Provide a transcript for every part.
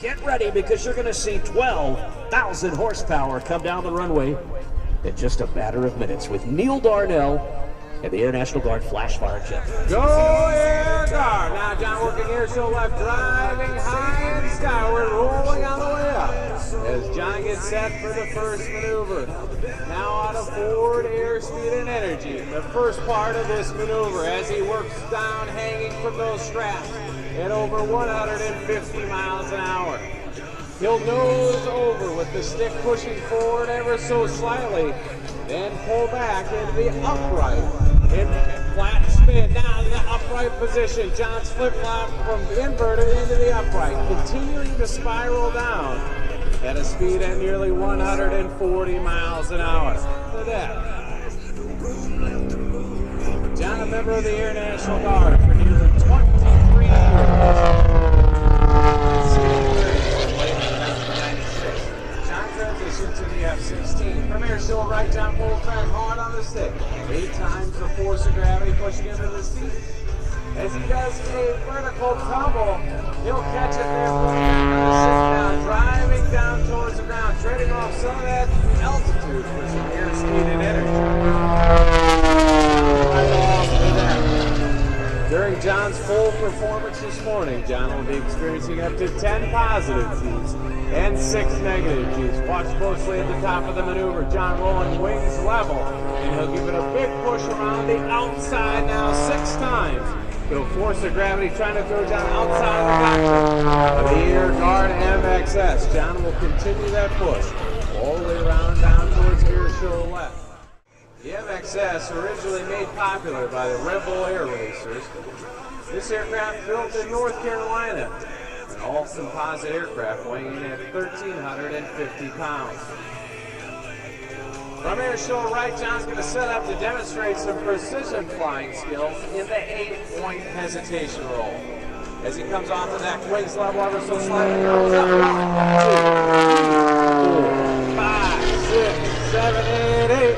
Get ready because you're going to see 12,000 horsepower come down the runway in just a matter of minutes with Neil Darnell and the Air National Guard Flash Fire Jet. Go Air Guard! Now John working Airshow left, driving high and skyward, rolling on the way up. As John gets set for the first maneuver. Now out of forward airspeed and energy. The first part of this maneuver as he works down hanging from those straps at over 150 miles an hour. He'll nose over with the stick pushing forward ever so slightly, then pull back into the upright. In flat spin, down in the upright position. John's flip-flop from the inverted into the upright, continuing to spiral down at a speed at nearly 140 miles an hour. Look at that. John, a member of the Air National Guard for nearly 23 years. To the F-16. From Airshow right down full track, hard on the stick. 8 times the force of gravity pushing him to the seat. As he does a vertical tumble, he'll catch it there for the sit-down, driving down towards the ground, trading off some of that altitude for some airspeed and energy. Right off to that. During John's full performance this morning, John will be experiencing up to 10 positive Gs and 6 negative Gs. Watch closely at the top of the maneuver. John rolling wings level, and he'll give it a big push around the outside now 6 times. He'll force the gravity trying to throw John outside of the cockpit of the Air Guard MXS. John will continue that push all the way around down towards Airshow left. The MXS, originally made popular by the Red Bull Air Racers, this aircraft built in North Carolina, an all-composite aircraft weighing in at 1,350 pounds. From Airshow right, John's going to set up to demonstrate some precision flying skills in the 8-point hesitation roll. As he comes off the deck, wings level ever so slightly, goes up. 1, 2, 3, 4, 5, 6, 7, 8, 8.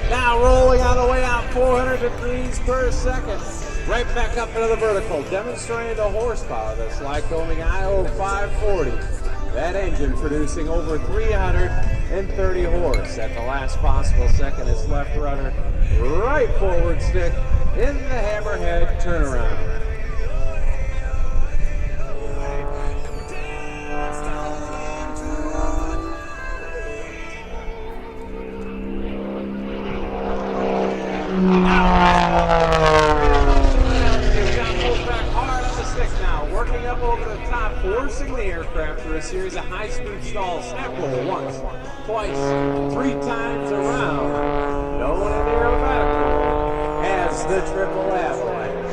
Now rolling on the way out 400 degrees per second. Right back up into the vertical, demonstrating the horsepower of this Lycoming IO 540. That engine producing over 330 horse at the last possible second. Its left rudder, right forward stick in the hammerhead turnaround. Working up over the top, forcing the aircraft through a series of high-speed stalls. Snap roll once, twice, 3 times around. Known in aerobatical as the triple avalanche.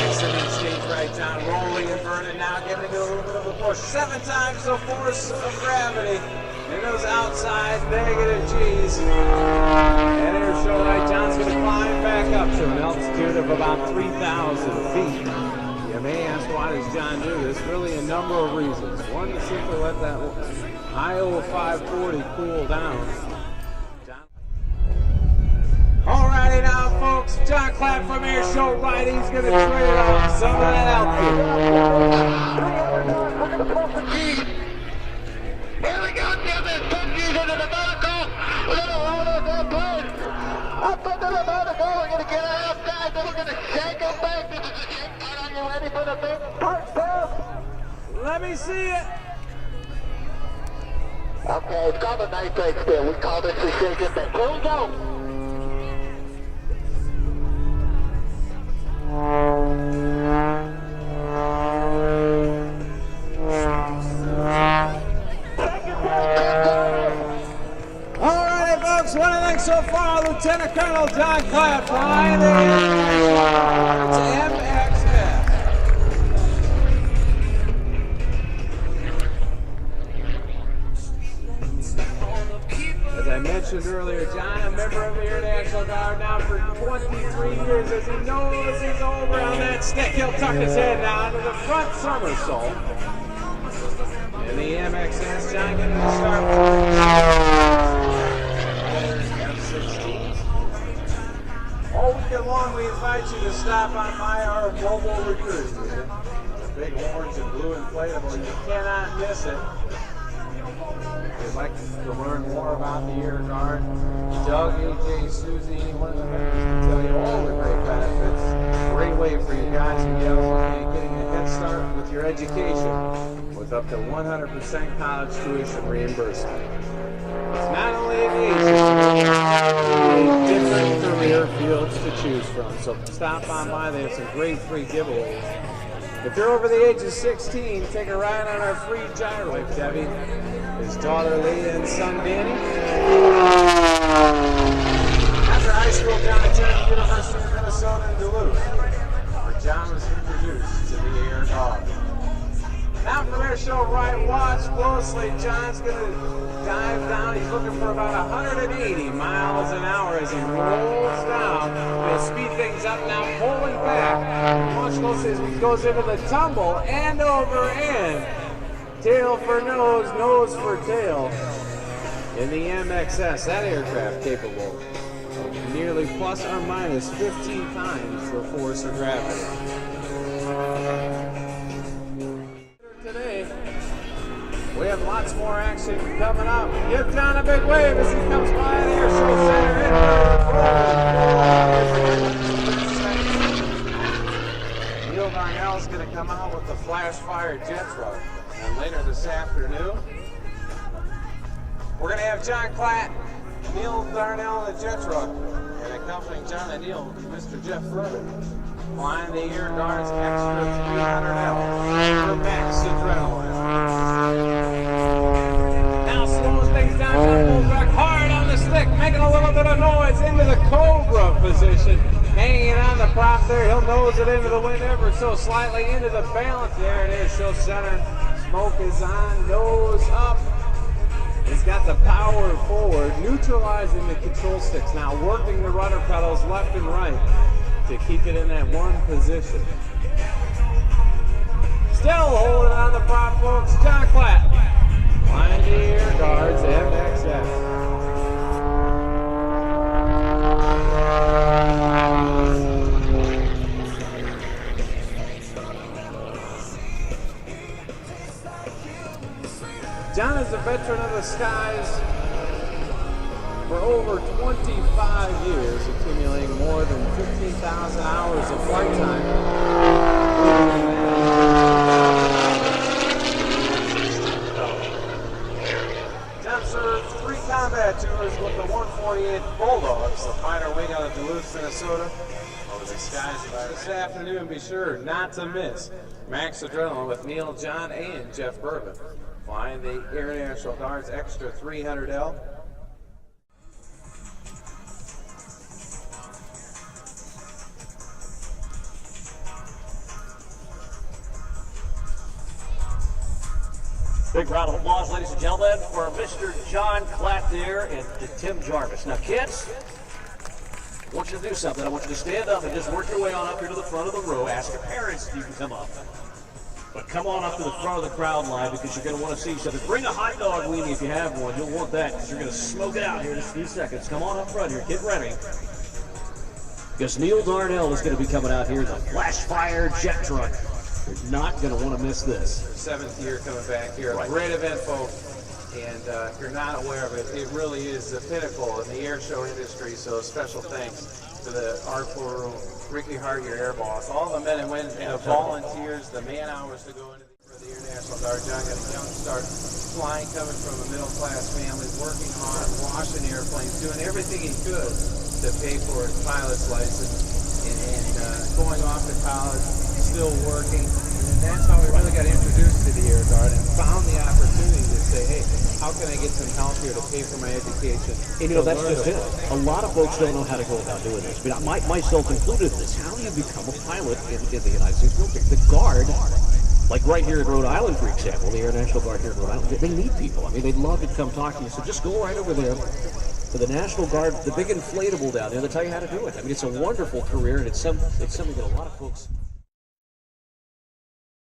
Exiting stage right, John rolling inverted now, giving it a little bit of a push. 7 times the force of gravity. And those outside negative Gs. And Airshow right, John's going to climb back up to an altitude of about 3,000 feet. You may ask, why does John do this? Really a number of reasons. One, to simply let that IO 540 cool down. Alrighty now, folks. John Klatt from Airshow right. He's going to trade off some of that altitude. Here we go, damn it! Benji's into the vertical! We're gonna hold up that plane! Up into the vertical, we're gonna get it outside, then we're gonna shake it back! Are you ready for the big touchdown? Let me see it! Okay, it's called a nitrate spin. We call this the shake it back. Here we go! Alrighty, folks, what do you think so far? Lieutenant Colonel John Klatt flying the MXS. As I mentioned earlier, John, a member of the Air National Guard now for 23 years. As he knows he's over on that stick, he'll tuck his head down to the front somersault. And the MXS, John, getting to start F-16s. All we second one, we invite you to stop on by our mobile recruiting unit. The big orange and blue inflatable, you cannot miss it. If you'd like to learn more about the Air Guard, Doug, AJ, Susie, any one of the members can tell you all the great benefits. Great way for you guys and gals looking at getting a head start with your education with up to 100% college tuition reimbursement. It's not only an age, it's different career fields to choose from. So stop on by, they have some great free giveaways. If you're over the age of 16, take a ride on our free gyro with Debbie, his daughter Leah, and son Danny. After high school, John attended the University of Minnesota in Duluth, where John was introduced to the Air Dog. Now from Airshow, right, watch closely. John's going to dive down. He's looking for about 180 miles an hour as he rolls down. He'll speed things up now, pulling back. Watch closely as he goes into the tumble, and over in. Tail for nose, nose for tail. In the MXS, that aircraft capable of nearly plus or minus 15 times the force of gravity. Today, we have lots more action coming up. Give John a big wave as he comes by the Airshow Center. Neil Darnell's going to come out with the flash fire jet truck. And later this afternoon, we're going to have John Klatt, Neil Darnell in the jet truck, and accompanying John and Neil, Mr. Jeff Furman, flying the Air Guard's Extra 300L for max adrenaline. Now slows things down, John pulls back hard on the stick, making a little bit of noise into the Cobra position. Hanging on the prop there, he'll nose it into the wind ever so slightly into the balance. There it is, show center. Smoke is on, nose up. It's got the power forward, neutralizing the control sticks. Now working the rudder pedals left and right to keep it in that one position. Still holding on the prop, folks. John Klatt, flying the Air Guard's MXS. John is a veteran of the skies for over 25 years, accumulating more than 15,000 hours of flight time. John served 3 combat tours with the 148 Bulldogs, the fighter wing out of Duluth, Minnesota. Over the skies this afternoon, be sure not to miss Max Adrenaline with Neil, John, and Jeff Bourbon, flying the Air National Guard's Extra 300L. Big round of applause, ladies and gentlemen, for Mr. John Klatt there and Tim Jarvis. Now, kids, I want you to do something. I want you to stand up and just work your way on up here to the front of the row. Ask your parents if you can come up. But come on up to the front of the crowd line because you're going to want to see each other. Bring a hot dog weenie if you have one. You'll want that because you're going to smoke it out here in just a few seconds. Come on up front here. Get ready. Because Neil Darnell is going to be coming out here in the flash fire jet truck. You're not going to want to miss this. 7th year coming back here. Right. Great event, folks. And if you're not aware of it, it really is the pinnacle in the air show industry. So special thanks to the R4 Ricky Hart, your air boss, all the men and women, the volunteers, the man hours to go into for the Air National Guard. John got a young start flying, coming from a middle-class family, working hard, washing airplanes, doing everything he could to pay for his pilot's license, and going off to college, still working. And that's how we really got introduced to the Air Guard and found the opportunity to say, hey, how can I get some help here to pay for my education? And you know, that's just it. A lot of folks don't know how to go about doing this. I mean, myself included in this. How do you become a pilot in the United States military? The Guard, like right here in Rhode Island, for example, the Air National Guard here in Rhode Island, they need people. I mean, they'd love to come talk to you. So just go right over there to the National Guard, the big inflatable down there. They'll tell you how to do it. I mean, it's a wonderful career, and it's something that a lot of folks